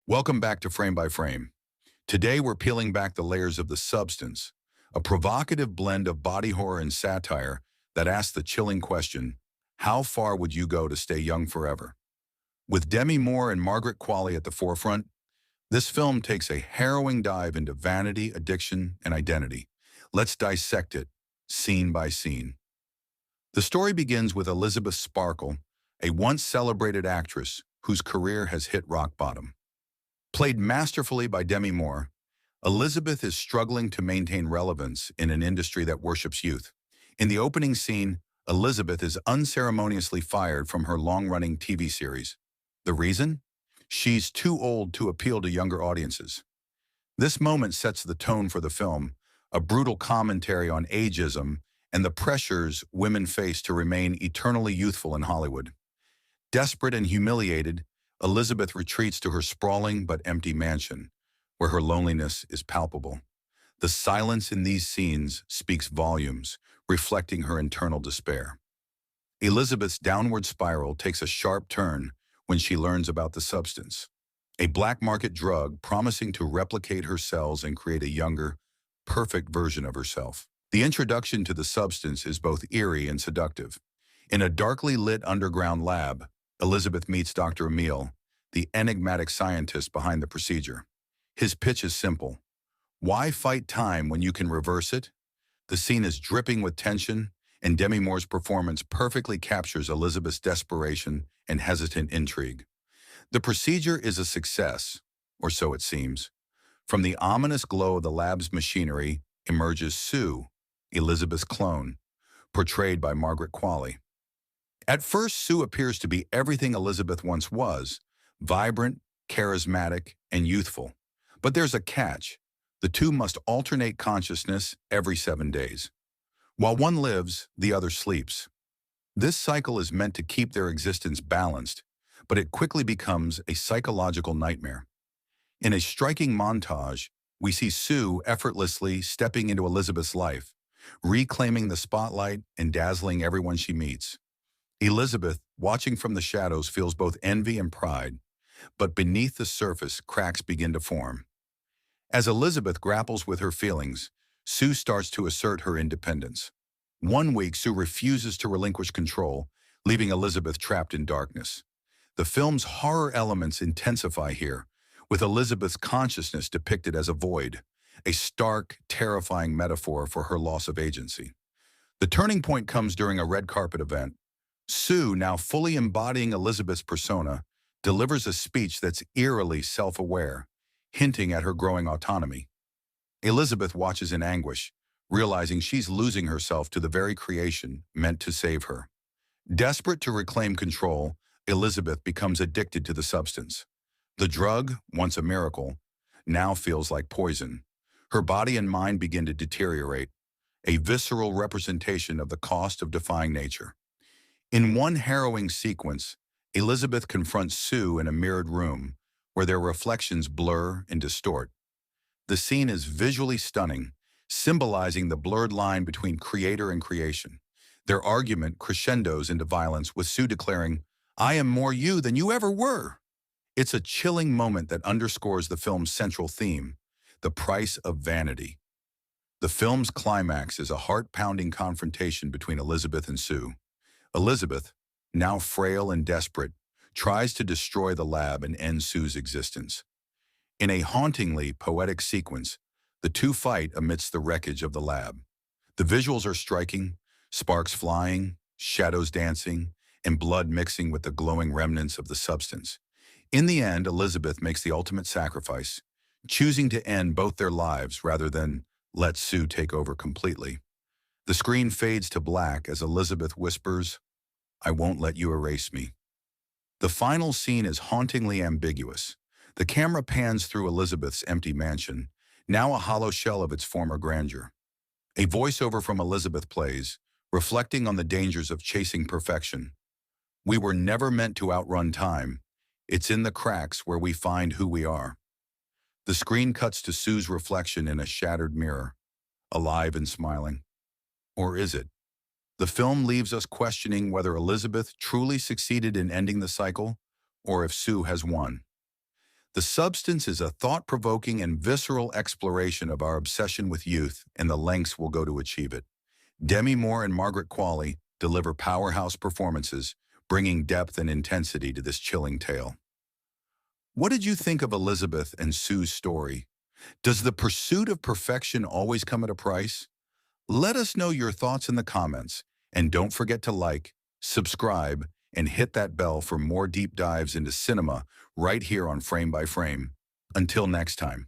Welcome back to Frame by Frame. Today we're peeling back the layers of The Substance, a provocative blend of body horror and satire that asks the chilling question, how far would you go to stay young forever? With Demi Moore and Margaret Qualley at the forefront, this film takes a harrowing dive into vanity, addiction, and identity. Let's dissect it, scene by scene. The story begins with Elizabeth Sparkle, a once celebrated actress whose career has hit rock bottom. Played masterfully by Demi Moore, Elizabeth is struggling to maintain relevance in an industry that worships youth. In the opening scene, Elizabeth is unceremoniously fired from her long-running TV series. The reason? She's too old to appeal to younger audiences. This moment sets the tone for the film, a brutal commentary on ageism and the pressures women face to remain eternally youthful in Hollywood. Desperate and humiliated, Elizabeth retreats to her sprawling but empty mansion, where her loneliness is palpable. The silence in these scenes speaks volumes, reflecting her internal despair. Elizabeth's downward spiral takes a sharp turn when she learns about The Substance, a black market drug promising to replicate her cells and create a younger, perfect version of herself. The introduction to The Substance is both eerie and seductive. In a darkly lit underground lab, Elizabeth meets Dr. Emil, the enigmatic scientist behind the procedure. His pitch is simple. Why fight time when you can reverse it? The scene is dripping with tension, and Demi Moore's performance perfectly captures Elizabeth's desperation and hesitant intrigue. The procedure is a success, or so it seems. From the ominous glow of the lab's machinery emerges Sue, Elizabeth's clone, portrayed by Margaret Qualley. At first, Sue appears to be everything Elizabeth once was, vibrant, charismatic, and youthful. But there's a catch. The two must alternate consciousness every 7 days. While one lives, the other sleeps. This cycle is meant to keep their existence balanced, but it quickly becomes a psychological nightmare. In a striking montage, we see Sue effortlessly stepping into Elizabeth's life, reclaiming the spotlight and dazzling everyone she meets. Elizabeth, watching from the shadows, feels both envy and pride, but beneath the surface, cracks begin to form. As Elizabeth grapples with her feelings, Sue starts to assert her independence. One week, Sue refuses to relinquish control, leaving Elizabeth trapped in darkness. The film's horror elements intensify here, with Elizabeth's consciousness depicted as a void, a stark, terrifying metaphor for her loss of agency. The turning point comes during a red carpet event. Sue, now fully embodying Elizabeth's persona, delivers a speech that's eerily self-aware, hinting at her growing autonomy. Elizabeth watches in anguish, realizing she's losing herself to the very creation meant to save her. Desperate to reclaim control, Elizabeth becomes addicted to the substance. The drug, once a miracle, now feels like poison. Her body and mind begin to deteriorate, a visceral representation of the cost of defying nature. In one harrowing sequence, Elizabeth confronts Sue in a mirrored room, where their reflections blur and distort. The scene is visually stunning, symbolizing the blurred line between creator and creation. Their argument crescendos into violence, with Sue declaring, "I am more you than you ever were." It's a chilling moment that underscores the film's central theme, the price of vanity. The film's climax is a heart-pounding confrontation between Elizabeth and Sue. Elizabeth, now frail and desperate, tries to destroy the lab and end Sue's existence. In a hauntingly poetic sequence, the two fight amidst the wreckage of the lab. The visuals are striking, sparks flying, shadows dancing, and blood mixing with the glowing remnants of the substance. In the end, Elizabeth makes the ultimate sacrifice, choosing to end both their lives rather than let Sue take over completely. The screen fades to black as Elizabeth whispers, "I won't let you erase me." The final scene is hauntingly ambiguous. The camera pans through Elizabeth's empty mansion, now a hollow shell of its former grandeur. A voiceover from Elizabeth plays, reflecting on the dangers of chasing perfection. "We were never meant to outrun time. It's in the cracks where we find who we are." The screen cuts to Sue's reflection in a shattered mirror, alive and smiling. Or is it? The film leaves us questioning whether Elizabeth truly succeeded in ending the cycle, or if Sue has won. The Substance is a thought-provoking and visceral exploration of our obsession with youth and the lengths we'll go to achieve it. Demi Moore and Margaret Qualley deliver powerhouse performances, bringing depth and intensity to this chilling tale. What did you think of Elizabeth and Sue's story? Does the pursuit of perfection always come at a price? Let us know your thoughts in the comments, and don't forget to like, subscribe, and hit that bell for more deep dives into cinema right here on Frame by Frame. Until next time.